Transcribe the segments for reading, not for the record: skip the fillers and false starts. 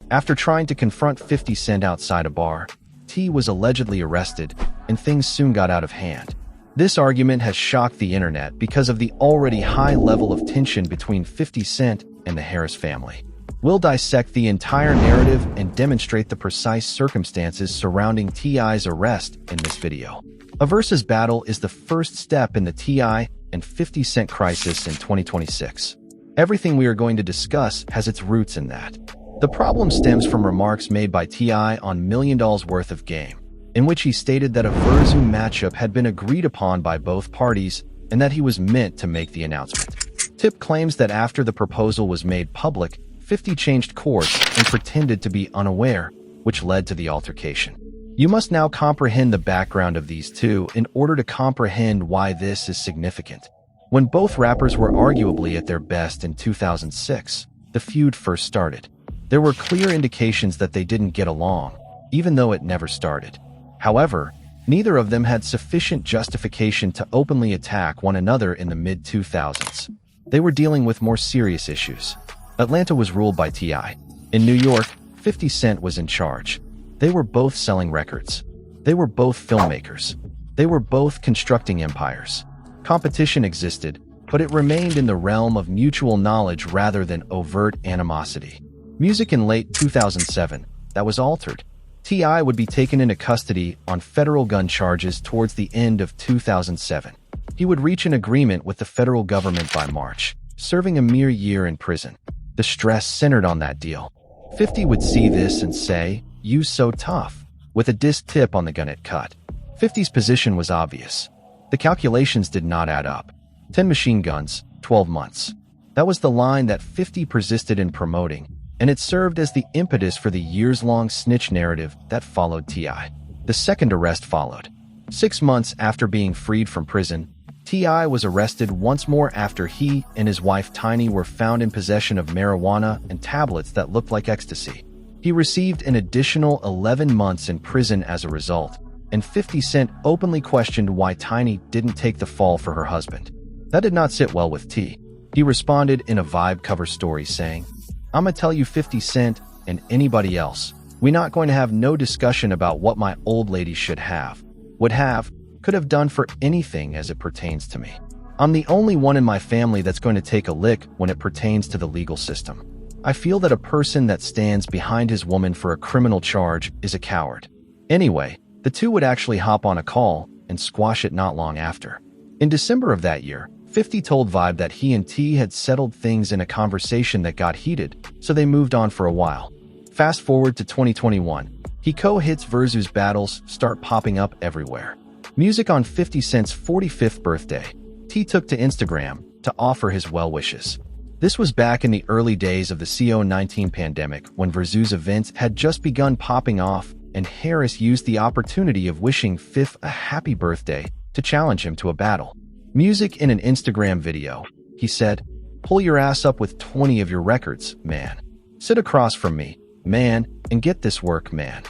After trying to confront 50 Cent outside a bar, T was allegedly arrested, and things soon got out of hand. This argument has shocked the internet because of the already high level of tension between 50 Cent and the Harris family. We'll dissect the entire narrative and demonstrate the precise circumstances surrounding T.I.'s arrest in this video. A versus battle is the first step in the T.I. and 50 Cent crisis in 2026. Everything we are going to discuss has its roots in that. The problem stems from remarks made by T.I. on $1 million worth of game, in which he stated that a versus matchup had been agreed upon by both parties and that he was meant to make the announcement. Tip claims that after the proposal was made public, 50 changed course and pretended to be unaware, which led to the altercation. You must now comprehend the background of these two in order to comprehend why this is significant. When both rappers were arguably at their best in 2006, the feud first started. There were clear indications that they didn't get along, even though it never started. However, neither of them had sufficient justification to openly attack one another in the mid-2000s. They were dealing with more serious issues. Atlanta was ruled by T.I. In New York, 50 Cent was in charge. They were both selling records. They were both filmmakers. They were both constructing empires. Competition existed, but it remained in the realm of mutual knowledge rather than overt animosity. Music in late 2007, that was altered. T.I. would be taken into custody on federal gun charges towards the end of 2007. He would reach an agreement with the federal government by March, serving a mere year in prison. The stress centered on that deal. 50 would see this and say, "You so tough," with a diss tip on the gun it cut. 50's position was obvious. The calculations did not add up. 10 machine guns, 12 months. That was the line that 50 persisted in promoting, and it served as the impetus for the years-long snitch narrative that followed T.I. The second arrest followed. 6 months after being freed from prison, T.I. was arrested once more after he and his wife Tiny were found in possession of marijuana and tablets that looked like ecstasy. He received an additional 11 months in prison as a result, and 50 Cent openly questioned why Tiny didn't take the fall for her husband. That did not sit well with T. He responded in a Vibe cover story saying, "I'ma tell you 50 Cent and anybody else, we not going to have no discussion about what my old lady should have, would have, could have done for anything as it pertains to me. I'm the only one in my family that's going to take a lick when it pertains to the legal system. I feel that a person that stands behind his woman for a criminal charge is a coward." Anyway, the two would actually hop on a call and squash it not long after. In December of that year, 50 told Vibe that he and T had settled things in a conversation that got heated, so they moved on for a while. Fast forward to 2021, he co-hits versus battles start popping up everywhere. Music on 50 Cent's 45th birthday, T took to Instagram to offer his well wishes. This was back in the early days of the COVID-19 pandemic when versus events had just begun popping off, and Harris used the opportunity of wishing Fifth a happy birthday to challenge him to a battle. Music in an Instagram video, he said, "Pull your ass up with 20 of your records, man. Sit across from me, man, and get this work, man."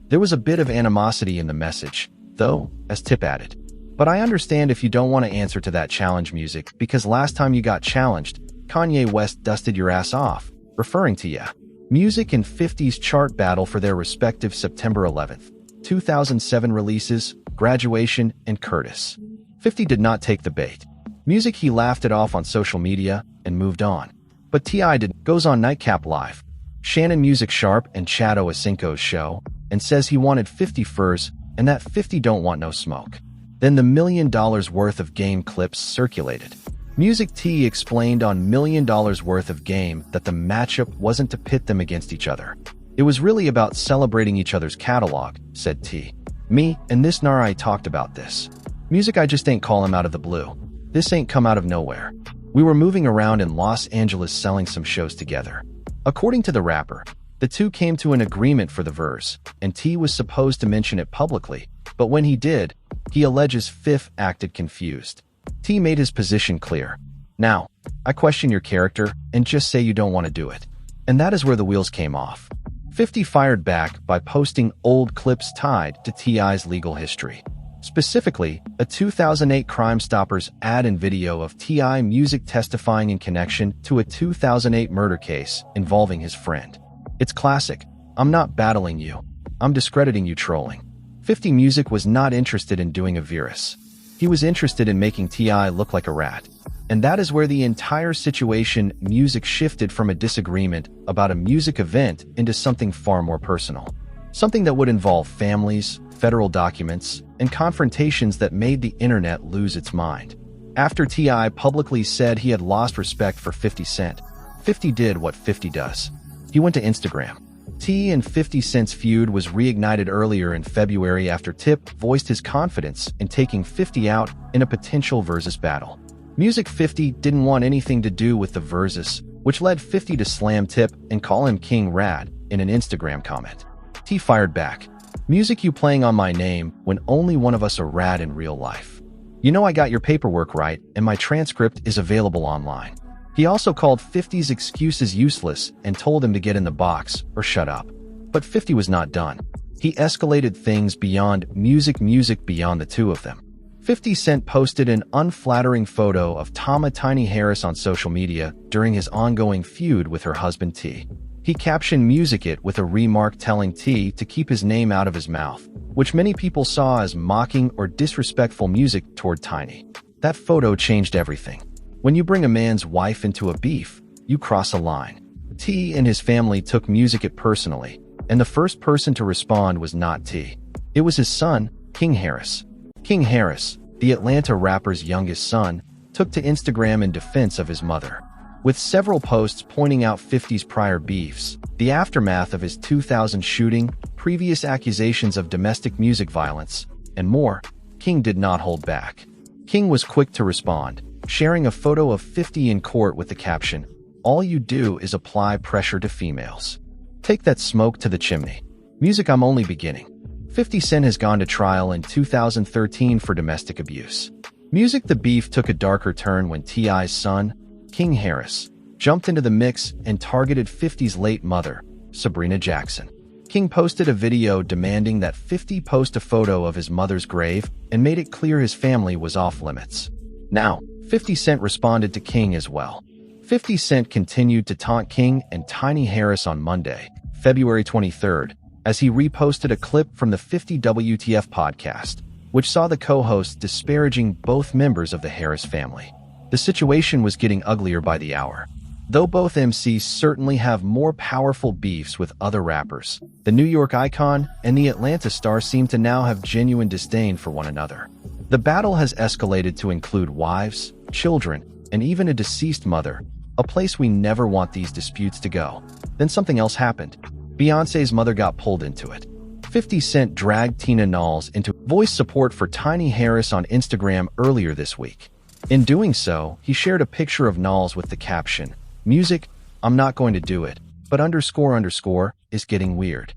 There was a bit of animosity in the message, though, as Tip added. "But I understand if you don't want to answer to that challenge, Music, because last time you got challenged, Kanye West dusted your ass off, referring to ya." Music and 50's chart battle for their respective September 11th, 2007 releases, Graduation and Curtis. 50 did not take the bait. Music he laughed it off on social media and moved on. But T.I. goes on Nightclub Live, Shannon Music Sharp and Chado Acinco's show, and says he wanted 50 furs and that 50 don't want no smoke. Then the $1 million worth of game clips circulated. Music T explained on $1 million worth of game that the matchup wasn't to pit them against each other. It was really about celebrating each other's catalog, said T. "Me and this Nari talked about this. Music I just ain't call him out of the blue. This ain't come out of nowhere. We were moving around in Los Angeles selling some shows together." According to the rapper, the two came to an agreement for the verse, and T was supposed to mention it publicly, but when he did, he alleges Fifth acted confused. T made his position clear. "Now, I question your character and just say you don't want to do it." And that is where the wheels came off. 50 fired back by posting old clips tied to T.I.'s legal history. Specifically, a 2008 Crime Stoppers ad and video of T.I. Music testifying in connection to a 2008 murder case involving his friend. It's classic. I'm not battling you. I'm discrediting you trolling. 50 Music was not interested in doing a virus. He was interested in making T.I. look like a rat. And that is where the entire situation Music shifted from a disagreement about a music event into something far more personal. Something that would involve families, federal documents, and confrontations that made the internet lose its mind. After T.I. publicly said he had lost respect for 50 Cent, 50 did what 50 does. He went to Instagram. T and 50 Cent's feud was reignited earlier in February after Tip voiced his confidence in taking 50 out in a potential versus battle. Music 50 didn't want anything to do with the versus, which led 50 to slam Tip and call him King Rad in an Instagram comment. T fired back. Music, you playing on my name when only one of us are rad in real life. You know I got your paperwork right and my transcript is available online. He also called 50's excuses useless and told him to get in the box or shut up. But 50 was not done. He escalated things beyond music beyond the two of them. 50 Cent posted an unflattering photo of Tiny Harris on social media during his ongoing feud with her husband T. He captioned Music it with a remark telling T to keep his name out of his mouth, which many people saw as mocking or disrespectful Music toward Tiny. That photo changed everything. When you bring a man's wife into a beef, you cross a line. T and his family took Music it personally, and the first person to respond was not T. It was his son, King Harris. King Harris, the Atlanta rapper's youngest son, took to Instagram in defense of his mother. With several posts pointing out 50's prior beefs, the aftermath of his 2000 shooting, previous accusations of domestic music violence, and more, King did not hold back. King was quick to respond, sharing a photo of 50 in court with the caption, "All you do is apply pressure to females. Take that smoke to the chimney. Music, I'm only beginning." 50 Cent has gone to trial in 2013 for domestic abuse. Music, the beef took a darker turn when T.I.'s son, King Harris, jumped into the mix and targeted 50's late mother, Sabrina Jackson. King posted a video demanding that 50 post a photo of his mother's grave and made it clear his family was off limits. Now, 50 Cent responded to King as well. 50 Cent continued to taunt King and Tiny Harris on Monday, February 23rd, as he reposted a clip from the 50 WTF podcast, which saw the co-hosts disparaging both members of the Harris family. The situation was getting uglier by the hour. Though both MCs certainly have more powerful beefs with other rappers, the New York icon and the Atlanta star seem to now have genuine disdain for one another. The battle has escalated to include wives, children, and even a deceased mother, a place we never want these disputes to go. Then something else happened. Beyoncé's mother got pulled into it. 50 Cent dragged Tina Knowles into voice support for Tiny Harris on Instagram earlier this week. In doing so, he shared a picture of Knowles with the caption, "Music, I'm not going to do it, but __ is getting weird."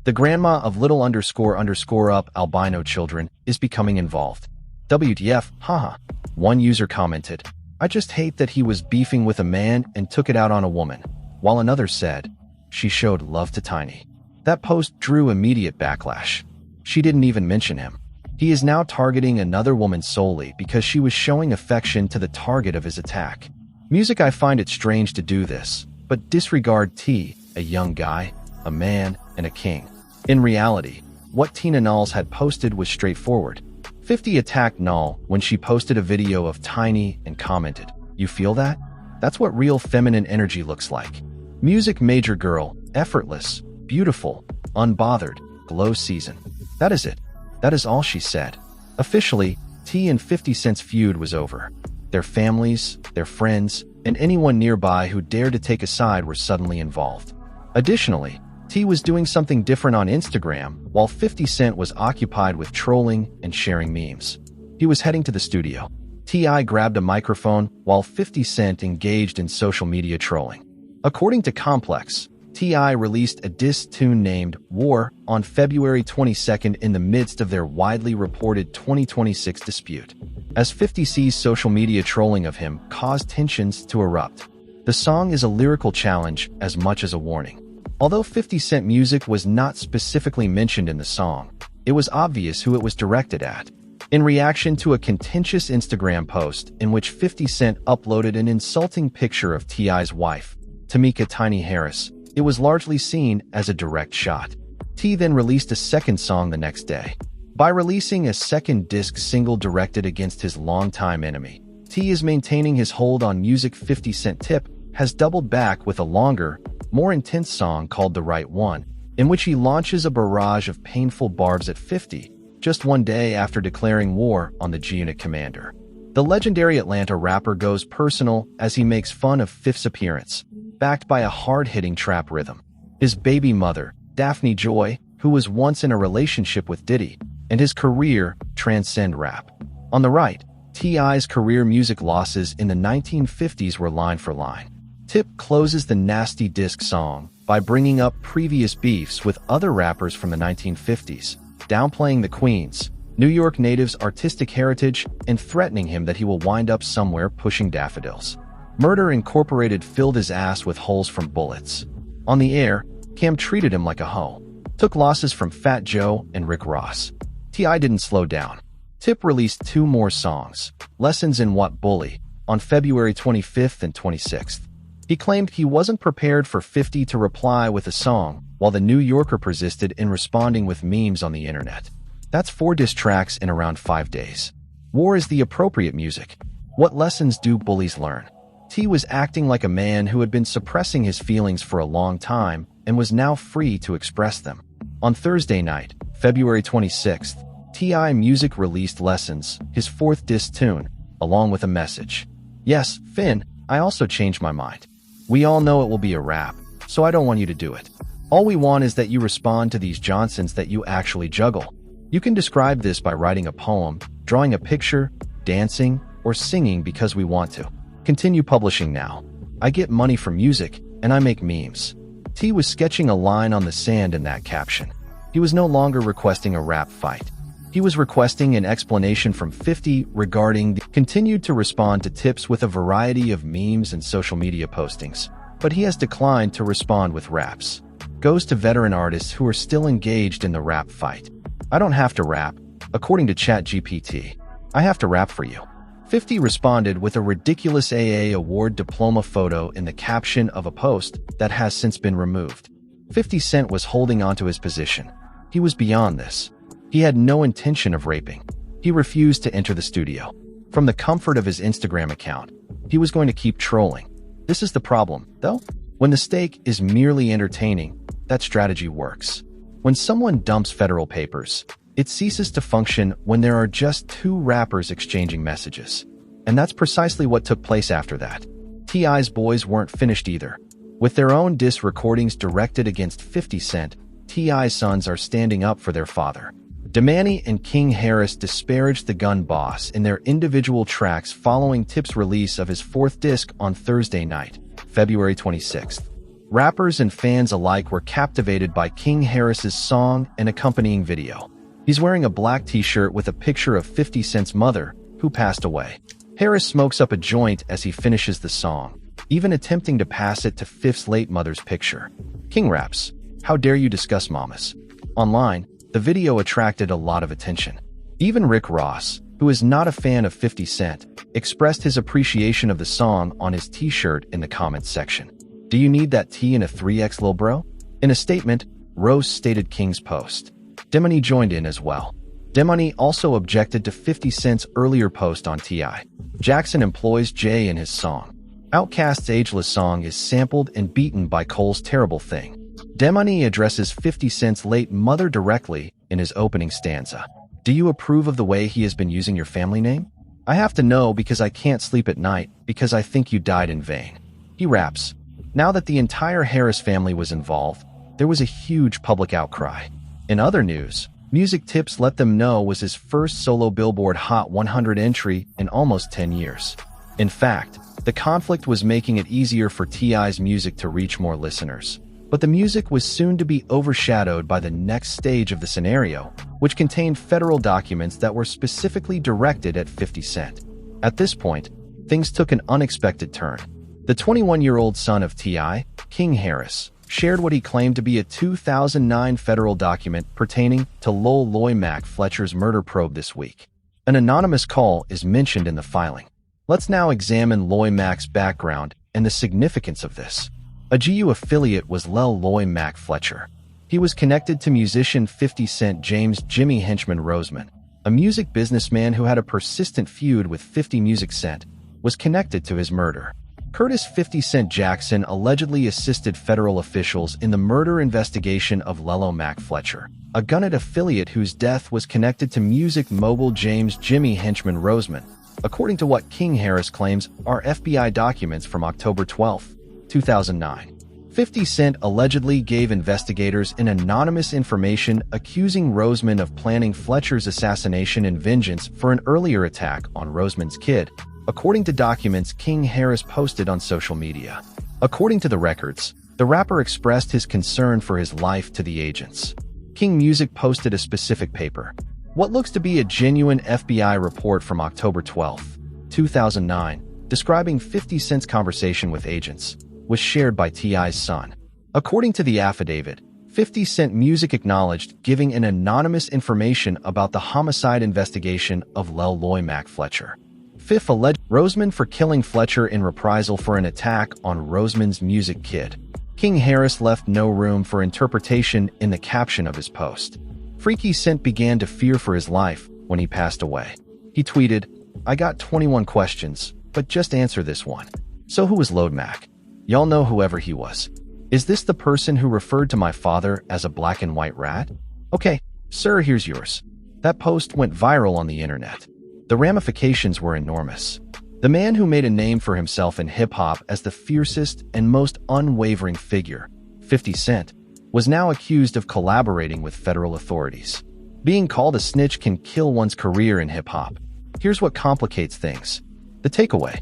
The grandma of little __ up albino children is becoming involved. WTF, haha. One user commented, "I just hate that he was beefing with a man and took it out on a woman," while another said, "She showed love to Tiny." That post drew immediate backlash. She didn't even mention him. He is now targeting another woman solely because she was showing affection to the target of his attack. Music, I find it strange to do this, but disregard T, a young guy, a man, and a king. In reality, what Tina Knowles had posted was straightforward. 50 attacked Knowles when she posted a video of Tiny and commented, "You feel that? That's what real feminine energy looks like. Music, major girl, effortless, beautiful, unbothered, glow season. That is it. That is all," she said. Officially, T and 50 Cent's feud was over. Their families, their friends, and anyone nearby who dared to take a side were suddenly involved. Additionally, T was doing something different on Instagram while 50 Cent was occupied with trolling and sharing memes. He was heading to the studio. T.I. grabbed a microphone while 50 Cent engaged in social media trolling. According to Complex, T.I. released a diss tune named War on February 22nd in the midst of their widely reported 2026 dispute. As 50 C's social media trolling of him caused tensions to erupt. The song is a lyrical challenge as much as a warning. Although 50 Cent music was not specifically mentioned in the song, it was obvious who it was directed at. In reaction to a contentious Instagram post in which 50 Cent uploaded an insulting picture of T.I.'s wife, Tamika Tiny Harris, it was largely seen as a direct shot. T then released a second song the next day. By releasing a second disc single directed against his longtime enemy, T is maintaining his hold on music. 50 Cent Tip has doubled back with a longer, more intense song called The Right One, in which he launches a barrage of painful barbs at 50, just one day after declaring war on the G-Unit commander. The legendary Atlanta rapper goes personal as he makes fun of 50's appearance, backed by a hard-hitting trap rhythm. His baby mother, Daphne Joy, who was once in a relationship with Diddy, and his career transcend rap. On the right, T.I.'s career music losses in the 1950s were line for line. Tip closes the Nasty Disc song by bringing up previous beefs with other rappers from the 1950s, downplaying the Queens, New York native's artistic heritage, and threatening him that he will wind up somewhere pushing daffodils. Murder Incorporated filled his ass with holes from bullets. On the air, Cam treated him like a hoe. Took losses from Fat Joe and Rick Ross. T.I. didn't slow down. Tip released 2 more songs, Lessons in What Bully, on February 25th and 26th. He claimed he wasn't prepared for 50 to reply with a song, while the New Yorker persisted in responding with memes on the internet. That's 4 diss tracks in around 5 days. War is the appropriate music. What lessons do bullies learn? T was acting like a man who had been suppressing his feelings for a long time and was now free to express them. On Thursday night, February 26th, T.I. Music released Lessons, his 4th diss tune, along with a message. Yes, Finn, I also changed my mind. We all know it will be a rap, so I don't want you to do it. All we want is that you respond to these Johnsons that you actually juggle. You can describe this by writing a poem, drawing a picture, dancing, or singing because we want to. Continue publishing now. I get money from music, and I make memes. T was sketching a line on the sand in that caption. He was no longer requesting a rap fight. He was requesting an explanation from 50 regarding the continued to respond to Tips with a variety of memes and social media postings, but he has declined to respond with raps. Goes to veteran artists who are still engaged in the rap fight. I don't have to rap, according to ChatGPT. I have to rap for you. 50 responded with a ridiculous AA award diploma photo in the caption of a post that has since been removed. 50 Cent was holding onto his position. He was beyond this. He had no intention of raping. He refused to enter the studio. From the comfort of his Instagram account, he was going to keep trolling. This is the problem, though. When the stake is merely entertaining, that strategy works. When someone dumps federal papers, it ceases to function when there are just 2 rappers exchanging messages. And that's precisely what took place after that. T.I.'s boys weren't finished either. With their own diss recordings directed against 50 Cent, T.I.'s sons are standing up for their father. Damani and King Harris disparaged the gun boss in their individual tracks following Tip's release of his 4th disc on Thursday night, February 26th. Rappers and fans alike were captivated by King Harris's song and accompanying video. He's wearing a black t-shirt with a picture of 50 Cent's mother, who passed away. Harris smokes up a joint as he finishes the song, even attempting to pass it to 50's late mother's picture. King raps, "How dare you discuss mamas?" Online, the video attracted a lot of attention. Even Rick Ross, who is not a fan of 50 Cent, expressed his appreciation of the song on his t-shirt in the comments section. Do you need that T in a 3X, lil bro? In a statement, Rose stated King's post. Damani joined in as well. Damani also objected to 50 Cent's earlier post on T.I. Jackson employs Jay in his song. Outkast's Ageless song is sampled and beaten by Cole's Terrible Thing. Damani addresses 50 Cent's late mother directly in his opening stanza. Do you approve of the way he has been using your family name? I have to know because I can't sleep at night because I think you died in vain. He raps. Now that the entire Harris family was involved, there was a huge public outcry. In other news, Music Tips let them know was his first solo Billboard Hot 100 entry in almost 10 years. In fact, the conflict was making it easier for T.I.'s music to reach more listeners. But the music was soon to be overshadowed by the next stage of the scenario, which contained federal documents that were specifically directed at 50 Cent. At this point, things took an unexpected turn. The 21-year-old son of T.I., King Harris, shared what he claimed to be a 2009 federal document pertaining to Lil Loy Mac Fletcher's murder probe this week. An anonymous call is mentioned in the filing. Let's now examine Loy Mac's background and the significance of this. A GU affiliate was Leroy Mac Fletcher. He was connected to musician 50 Cent James Jimmy Henchman Roseman, a music businessman who had a persistent feud with 50 Music Cent, was connected to his murder. Curtis 50 Cent Jackson allegedly assisted federal officials in the murder investigation of Leroy Mac Fletcher, a Gunnet affiliate whose death was connected to music mogul James Jimmy Henchman Roseman, according to what King Harris claims are FBI documents from October 12, 2009. 50 Cent allegedly gave investigators an anonymous information accusing Roseman of planning Fletcher's assassination in vengeance for an earlier attack on Roseman's kid, according to documents King Harris posted on social media. According to the records, the rapper expressed his concern for his life to the agents. King Music posted a specific paper. What looks to be a genuine FBI report from October 12, 2009, describing 50 Cent's conversation with agents, was shared by T.I.'s son. According to the affidavit, 50 Cent Music acknowledged giving an anonymous information about the homicide investigation of Leroy Mac Fletcher. Fifth alleged Roseman for killing Fletcher in reprisal for an attack on Roseman's music kid. King Harris left no room for interpretation in the caption of his post. Freaky Cent began to fear for his life when he passed away. He tweeted, "I got 21 questions, but just answer this one. So who was Leroy Mac? Y'all know whoever he was. Is this the person who referred to my father as a black and white rat? Okay, sir, here's yours." That post went viral on the internet. The ramifications were enormous. The man who made a name for himself in hip-hop as the fiercest and most unwavering figure, 50 Cent, was now accused of collaborating with federal authorities. Being called a snitch can kill one's career in hip-hop. Here's what complicates things. The takeaway.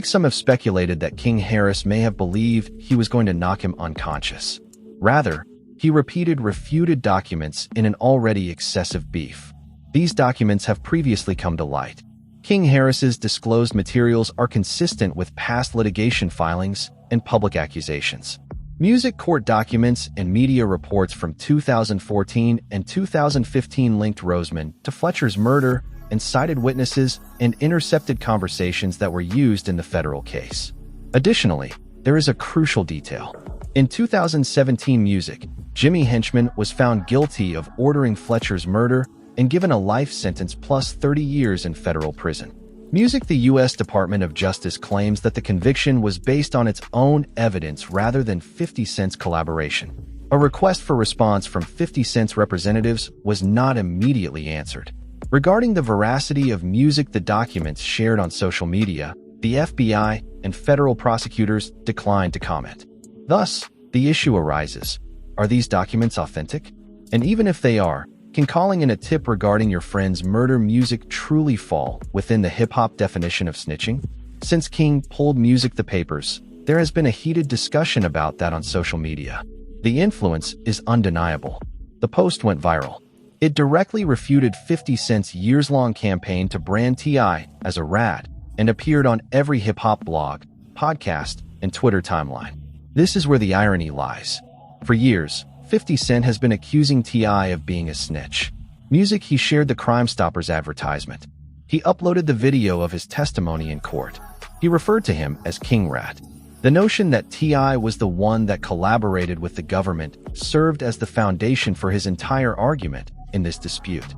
Some have speculated that King Harris may have believed he was going to knock him unconscious. Rather, he refuted documents in an already excessive beef. These documents have previously come to light. King Harris's disclosed materials are consistent with past litigation filings and public accusations. Music court documents and media reports from 2014 and 2015 linked Roseman to Fletcher's murder and cited witnesses and intercepted conversations that were used in the federal case. Additionally, there is a crucial detail. In 2017 Music, Jimmy Henchman was found guilty of ordering Fletcher's murder and given a life sentence plus 30 years in federal prison. The U.S. Department of Justice claims that the conviction was based on its own evidence rather than 50 Cent's collaboration. A request for response from 50 Cent's representatives was not immediately answered. Regarding the veracity of the documents shared on social media, the FBI and federal prosecutors declined to comment. Thus, the issue arises. Are these documents authentic? And even if they are, can calling in a tip regarding your friend's murder truly fall within the hip-hop definition of snitching? Since King pulled the papers, there has been a heated discussion about that on social media. The influence is undeniable. The post went viral. It directly refuted 50 Cent's years-long campaign to brand T.I. as a rat and appeared on every hip-hop blog, podcast, and Twitter timeline. This is where the irony lies. For years, 50 Cent has been accusing T.I. of being a snitch. He shared the Crime Stoppers advertisement. He uploaded the video of his testimony in court. He referred to him as King Rat. The notion that T.I. was the one that collaborated with the government served as the foundation for his entire argument in this dispute.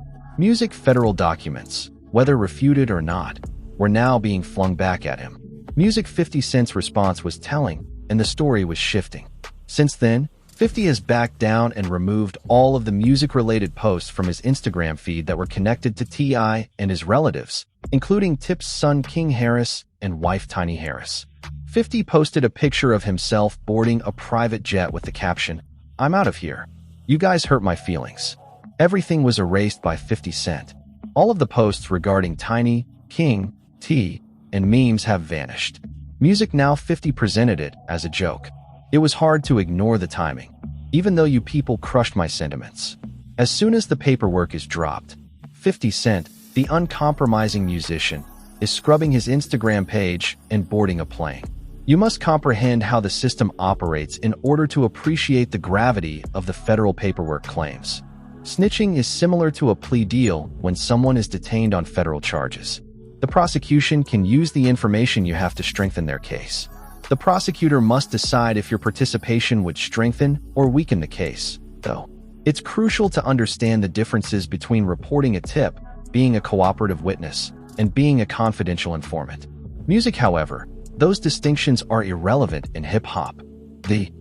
Federal documents, whether refuted or not, were now being flung back at him. 50 Cent's response was telling, and the story was shifting. Since then, 50 has backed down and removed all of the music-related posts from his Instagram feed that were connected to T.I. and his relatives, including Tip's son King Harris and wife Tiny Harris. 50 posted a picture of himself boarding a private jet with the caption, "I'm out of here. You guys hurt my feelings." Everything was erased by 50 Cent. All of the posts regarding Tiny, King, T, and memes have vanished. Now 50 presented it as a joke. It was hard to ignore the timing, even though you people crushed my sentiments. As soon as the paperwork is dropped, 50 Cent, the uncompromising musician, is scrubbing his Instagram page and boarding a plane. You must comprehend how the system operates in order to appreciate the gravity of the federal paperwork claims. Snitching is similar to a plea deal when someone is detained on federal charges. The prosecution can use the information you have to strengthen their case. The prosecutor must decide if your participation would strengthen or weaken the case, though. It's crucial to understand the differences between reporting a tip, being a cooperative witness, and being a confidential informant. Music, however, those distinctions are irrelevant in hip-hop. The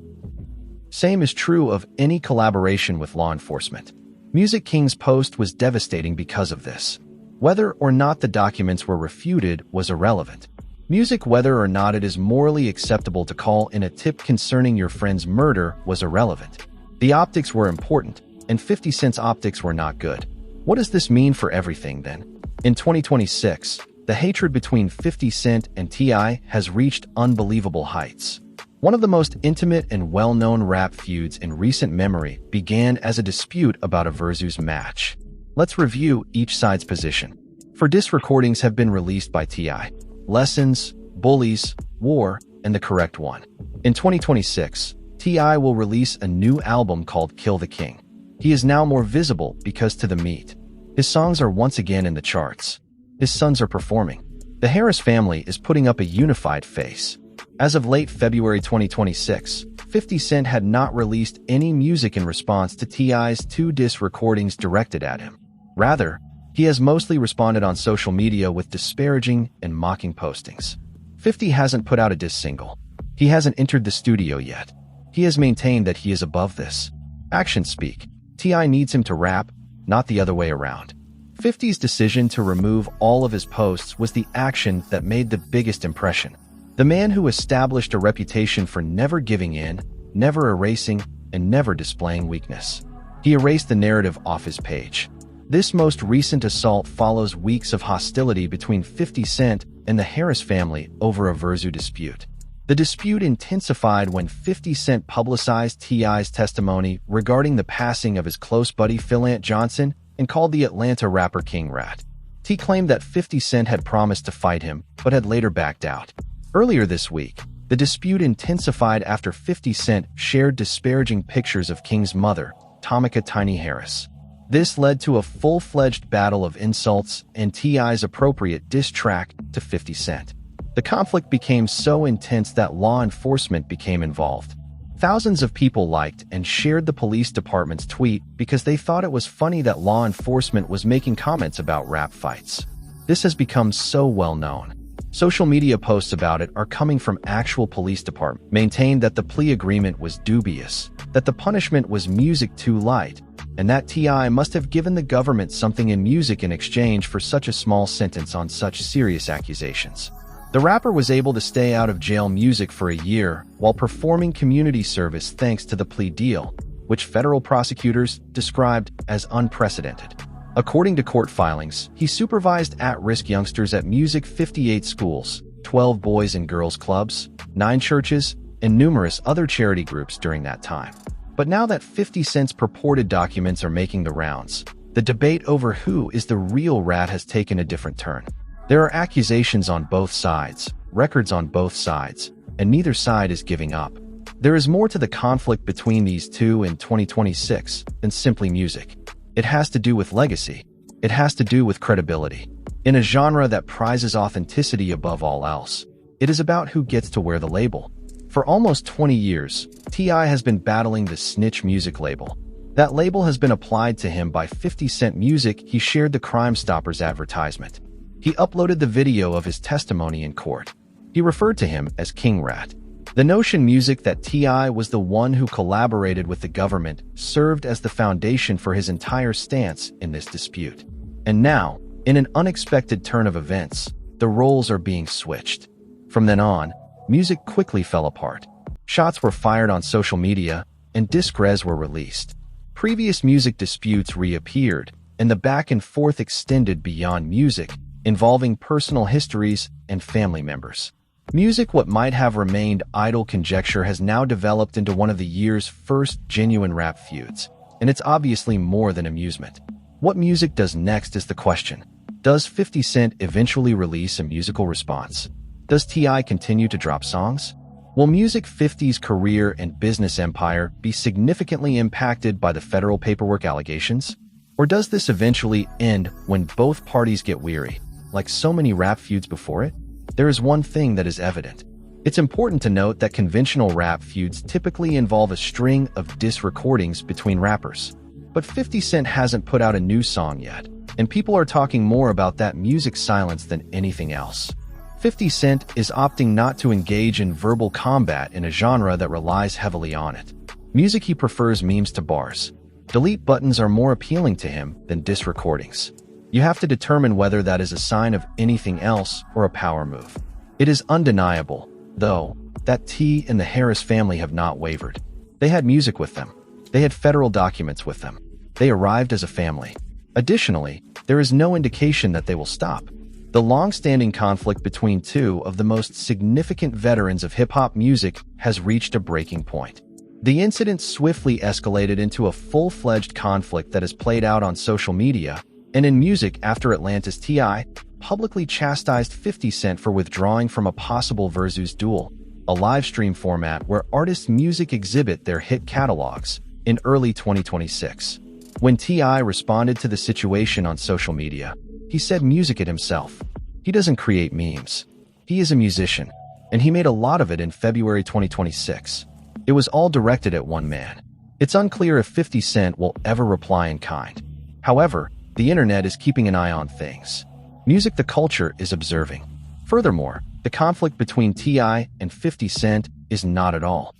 same is true of any collaboration with law enforcement. Music King's post was devastating because of this. Whether or not the documents were refuted was irrelevant. Music, whether or not it is morally acceptable to call in a tip concerning your friend's murder, was irrelevant. The optics were important, and 50 Cent's optics were not good. What does this mean for everything, then? In 2026, the hatred between 50 Cent and T.I. has reached unbelievable heights. One of the most intimate and well-known rap feuds in recent memory began as a dispute about a versus match. Let's review each side's position. For diss recordings have been released by T.I. Lessons, Bullies, War, and The Correct One. In 2026, T.I. will release a new album called Kill the King. He is now more visible because to the meat. His songs are once again in the charts. His sons are performing. The Harris family is putting up a unified face. As of late February 2026, 50 Cent had not released any music in response to T.I.'s 2 diss recordings directed at him. Rather, he has mostly responded on social media with disparaging and mocking postings. 50 hasn't put out a diss single. He hasn't entered the studio yet. He has maintained that he is above this. Actions speak. T.I. needs him to rap, not the other way around. 50's decision to remove all of his posts was the action that made the biggest impression. The man who established a reputation for never giving in, never erasing, and never displaying weakness. He erased the narrative off his page. This most recent assault follows weeks of hostility between 50 Cent and the Harris family over a versus dispute. The dispute intensified when 50 Cent publicized T.I.'s testimony regarding the passing of his close buddy Phil Ant Johnson and called the Atlanta rapper King Rat. T claimed that 50 Cent had promised to fight him, but had later backed out. Earlier this week, the dispute intensified after 50 Cent shared disparaging pictures of King's mother, Tamika Tiny Harris. This led to a full-fledged battle of insults and T.I.'s appropriate diss track to 50 Cent. The conflict became so intense that law enforcement became involved. Thousands of people liked and shared the police department's tweet because they thought it was funny that law enforcement was making comments about rap fights. This has become so well known. Social media posts about it are coming from actual police departments, maintained that the plea agreement was dubious, that the punishment was music too light, and that T.I. must have given the government something in music in exchange for such a small sentence on such serious accusations. The rapper was able to stay out of jail music for a year while performing community service thanks to the plea deal, which federal prosecutors described as unprecedented. According to court filings, he supervised at-risk youngsters at Music 58 schools, 12 boys and girls clubs, 9 churches, and numerous other charity groups during that time. But now that 50 Cent's purported documents are making the rounds, the debate over who is the real rat has taken a different turn. There are accusations on both sides, records on both sides, and neither side is giving up. There is more to the conflict between these two in 2026 than simply music. It has to do with legacy. It has to do with credibility. In a genre that prizes authenticity above all else, it is about who gets to wear the label. For almost 20 years, T.I. has been battling the snitch music label. That label has been applied to him by 50 Cent Music. He shared the Crime Stoppers advertisement. He uploaded the video of his testimony in court. He referred to him as King Rat. The notion music that T.I. was the one who collaborated with the government served as the foundation for his entire stance in this dispute. And now, in an unexpected turn of events, the roles are being switched. From then on, music quickly fell apart. Shots were fired on social media, and disc-res were released. Previous music disputes reappeared, and the back and forth extended beyond music, involving personal histories and family members. Music, what might have remained idle conjecture, has now developed into one of the year's first genuine rap feuds, and it's obviously more than amusement. What music does next is the question. Does 50 Cent eventually release a musical response? Does T.I. continue to drop songs? Will Music 50's career and business empire be significantly impacted by the federal paperwork allegations? Or does this eventually end when both parties get weary, like so many rap feuds before it? There is one thing that is evident. It's important to note that conventional rap feuds typically involve a string of diss recordings between rappers. But 50 Cent hasn't put out a new song yet, and people are talking more about that music silence than anything else. 50 Cent is opting not to engage in verbal combat in a genre that relies heavily on it. Music he prefers memes to bars. Delete buttons are more appealing to him than diss recordings. You have to determine whether that is a sign of anything else or a power move. It is undeniable, though, that T and the Harris family have not wavered. They had music with them. They had federal documents with them. They arrived as a family. Additionally, there is no indication that they will stop. The long-standing conflict between two of the most significant veterans of hip-hop music has reached a breaking point. The incident swiftly escalated into a full-fledged conflict that has played out on social media and in music after Atlanta's T.I. publicly chastised 50 Cent for withdrawing from a possible Versus duel, a live stream format where artists' music exhibit their hit catalogs, in early 2026. When T.I. responded to the situation on social media, he said music it himself. He doesn't create memes. He is a musician, and he made a lot of it in February 2026. It was all directed at one man. It's unclear if 50 Cent will ever reply in kind. However, the internet is keeping an eye on things. Music the culture is observing. Furthermore, the conflict between T.I. and 50 Cent is not at all